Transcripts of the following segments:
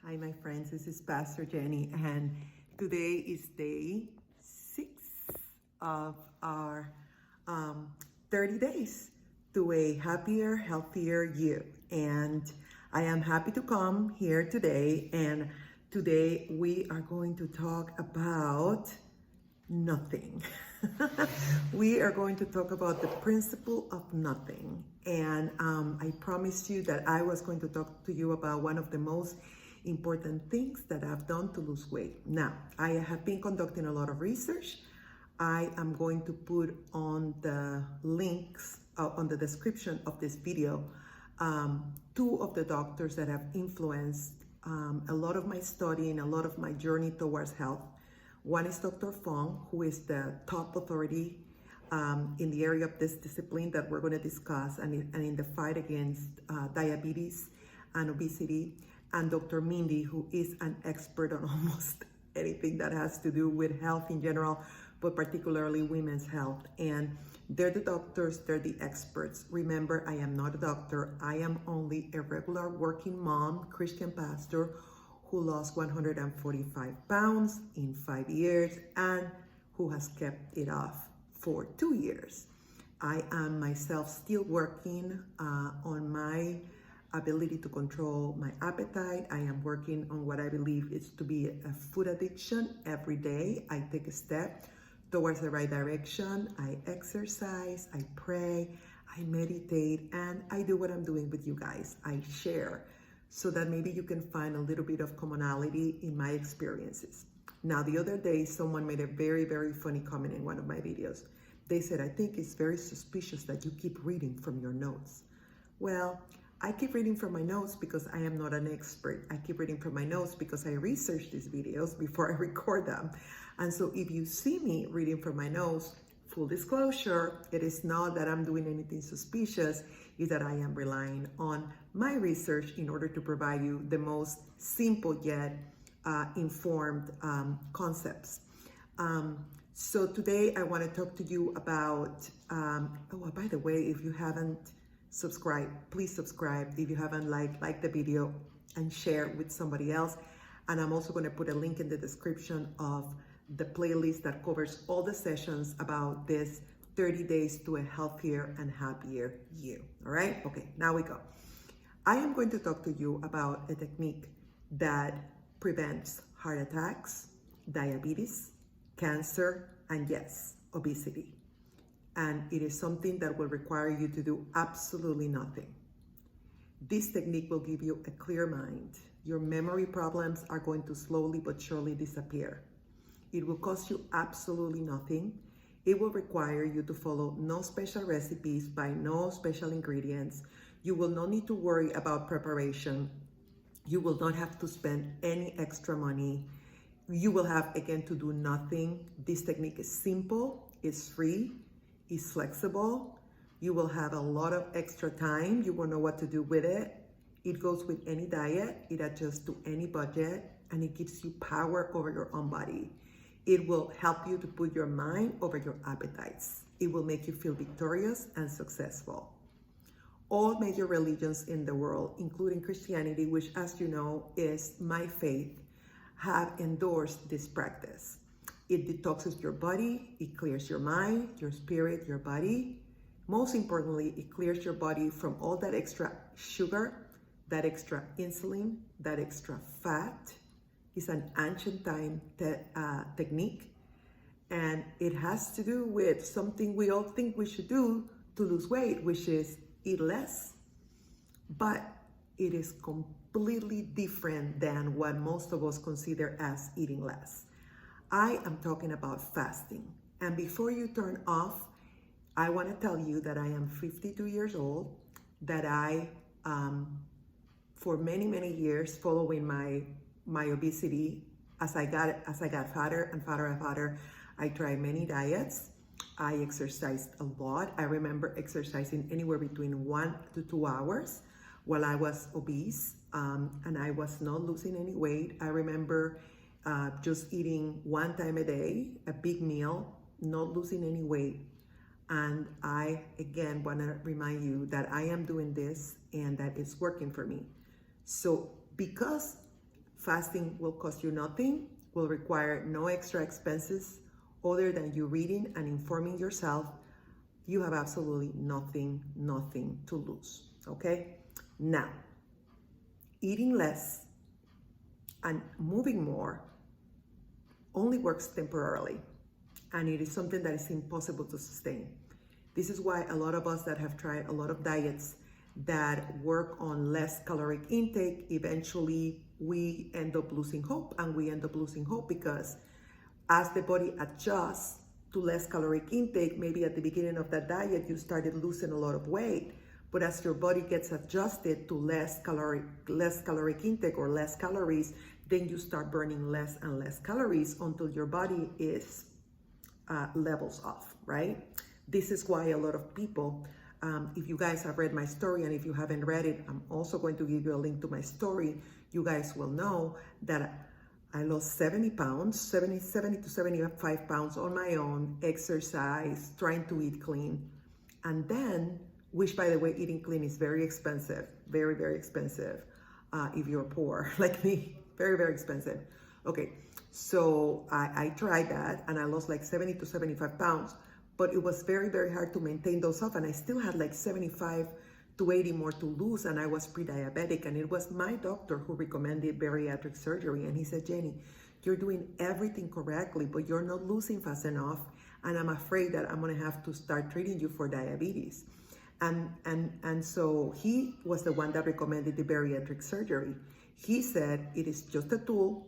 Hi, my friends. This is Pastor Jenny, and today is day 6 of our 30 days to a happier, healthier you. And I am happy to come here today. And today we are going to talk about nothing. We are going to talk about the principle of nothing. And I promised you that I was going to talk to you about one of the most important things that I've done to lose weight. Now, I have been conducting a lot of research. I am going to put on the links on the description of this video two of the doctors that have influenced a lot of my study and a lot of my journey towards health. One is Dr. Fung, who is the top authority in the area of this discipline that we're going to discuss and in the fight against diabetes and obesity, and Dr. Mindy, who is an expert on almost anything that has to do with health in general, but particularly women's health. And they're the doctors, they're the experts. Remember, I am not a doctor. I am only a regular working mom, Christian pastor, who lost 145 pounds in 5 years and who has kept it off for 2 years. I am myself still working on my ability to control my appetite. I am working on what I believe is to be a food addiction. Every day I take a step towards the right direction. I exercise, I pray, I meditate, and I do what I'm doing with you guys. I share so that maybe you can find a little bit of commonality in my experiences. Now, the other day, someone made a very, very funny comment in one of my videos. They said, I think it's very suspicious that you keep reading from your notes. Well, I keep reading from my notes because I am not an expert. I keep reading from my notes because I research these videos before I record them. And so if you see me reading from my notes, full disclosure, it is not that I'm doing anything suspicious, is that I am relying on my research in order to provide you the most simple yet informed concepts. So today I want to talk to you about, by the way, if you haven't subscribed, please subscribe. If you haven't like the video and share with somebody else. And I'm also going to put a link in the description of the playlist that covers all the sessions about this 30 days to a healthier and happier you. All right? Okay, now we go. I am going to talk to you about a technique that prevents heart attacks, diabetes, cancer, and yes, obesity. And it is something that will require you to do absolutely nothing. This technique will give you a clear mind. Your memory problems are going to slowly but surely disappear. It will cost you absolutely nothing. It will require you to follow no special recipes, buy no special ingredients. You will not need to worry about preparation. You will not have to spend any extra money. You will have, again, to do nothing. This technique is simple, it's free, it's flexible. You will have a lot of extra time. You will know what to do with it. It goes with any diet. It adjusts to any budget, and it gives you power over your own body. It will help you to put your mind over your appetites. It will make you feel victorious and successful. All major religions in the world, including Christianity, which, as you know, is my faith, have endorsed this practice. It detoxes your body, it clears your mind, your spirit, your body. Most importantly, it clears your body from all that extra sugar, that extra insulin, that extra fat. It's an ancient time technique, and it has to do with something we all think we should do to lose weight, which is eat less. But it is completely different than what most of us consider as eating less. I am talking about fasting. And before you turn off, I want to tell you that I am 52 years old, that I, for many, many years, following my obesity, as I got fatter and fatter and fatter, I tried many diets. I exercised a lot. I remember exercising anywhere between 1 to 2 hours while I was obese, and I was not losing any weight. I remember just eating 1 time a day, a big meal, not losing any weight. And I, again, want to remind you that I am doing this and that it's working for me. So because Fasting will cost you nothing, will require no extra expenses other than you reading and informing yourself. You have absolutely nothing to lose, okay? Now, eating less and moving more only works temporarily, and it is something that is impossible to sustain. This is why a lot of us that have tried a lot of diets that work on less caloric intake, eventually we end up losing hope, and we end up losing hope because as the body adjusts to less caloric intake, maybe at the beginning of that diet, you started losing a lot of weight. But as your body gets adjusted to less caloric intake or less calories, then you start burning less and less calories until your body is levels off, right? This is why a lot of people, if you guys have read my story, and if you haven't read it, I'm also going to give you a link to my story. You guys will know that I lost 70 pounds, 70 to 75 pounds on my own, exercise, trying to eat clean. And then, which by the way, eating clean is very expensive, very, very expensive if you're poor like me, very, very expensive. Okay, so I tried that and I lost like 70 to 75 pounds, but it was very, very hard to maintain those off, and I still had like 75 to 80 more to lose, and I was pre-diabetic, and it was my doctor who recommended bariatric surgery, and he said, Jenny, you're doing everything correctly, but you're not losing fast enough, and I'm afraid that I'm gonna have to start treating you for diabetes. And so he was the one that recommended the bariatric surgery. He said, it is just a tool,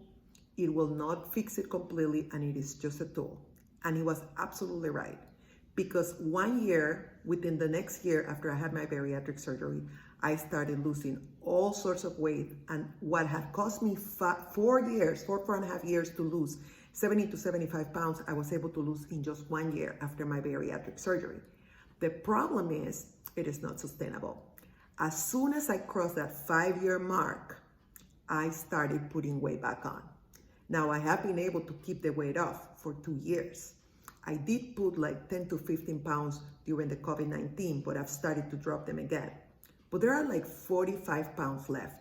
it will not fix it completely, and it is just a tool. And he was absolutely right. Because 1 year, within the next year after I had my bariatric surgery, I started losing all sorts of weight. And what had cost me 4.5 years to lose 70 to 75 pounds, I was able to lose in just 1 year after my bariatric surgery. The problem is, it is not sustainable. As soon as I crossed that 5-year mark, I started putting weight back on. Now I have been able to keep the weight off for 2 years. I did put like 10 to 15 pounds during the COVID-19, but I've started to drop them again. But there are like 45 pounds left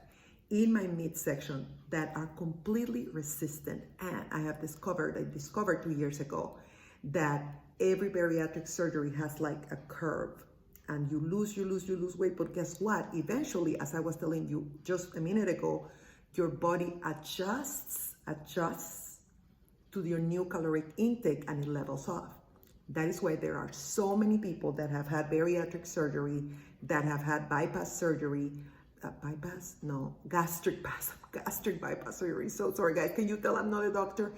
in my midsection that are completely resistant. And I discovered 2 years ago that every bariatric surgery has like a curve, and you lose weight. But guess what? Eventually, as I was telling you just a minute ago, your body adjusts to your new caloric intake, and it levels off. That is why there are so many people that have had bariatric surgery, that have had bypass surgery, gastric bypass surgery. So sorry guys, can you tell I'm not a doctor?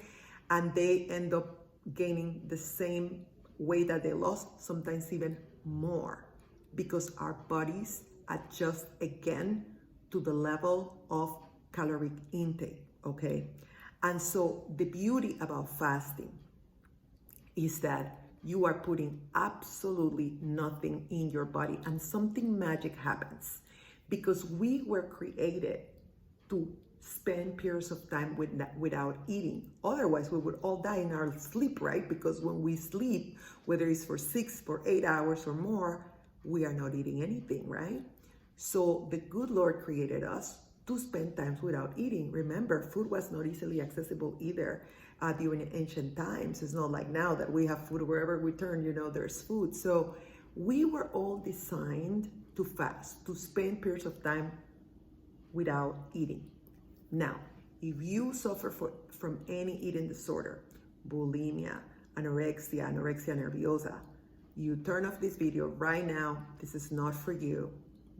And they end up gaining the same weight that they lost, sometimes even more, because our bodies adjust again to the level of caloric intake, okay? And so the beauty about fasting is that you are putting absolutely nothing in your body, and something magic happens, because we were created to spend periods of time without eating. Otherwise, we would all die in our sleep, right? Because when we sleep, whether it's for 6, for 8 hours or more, we are not eating anything, right? So the good Lord created us to spend times without eating. Remember, food was not easily accessible either during ancient times. It's not like now that we have food wherever we turn, there's food. So we were all designed to fast, to spend periods of time without eating. Now, if you suffer from any eating disorder, bulimia, anorexia nerviosa, you turn off this video right now. This is not for you.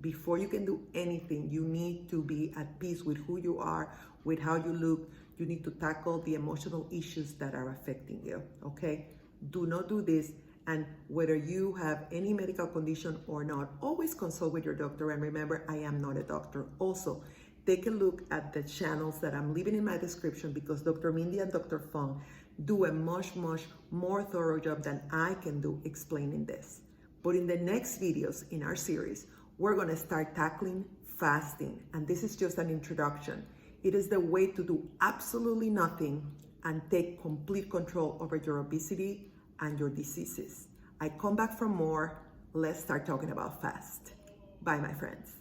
Before you can do anything, you need to be at peace with who you are, with how you look. You need to tackle the emotional issues that are affecting you, okay? Do not do this. And whether you have any medical condition or not, always consult with your doctor. And remember, I am not a doctor. Also, take a look at the channels that I'm leaving in my description, because Dr. Mindy and Dr. Fung do a much more thorough job than I can do explaining this. But in the next videos in our series, we're gonna start tackling fasting. And this is just an introduction. It is the way to do absolutely nothing and take complete control over your obesity and your diseases. I come back for more. Let's start talking about fast. Bye, my friends.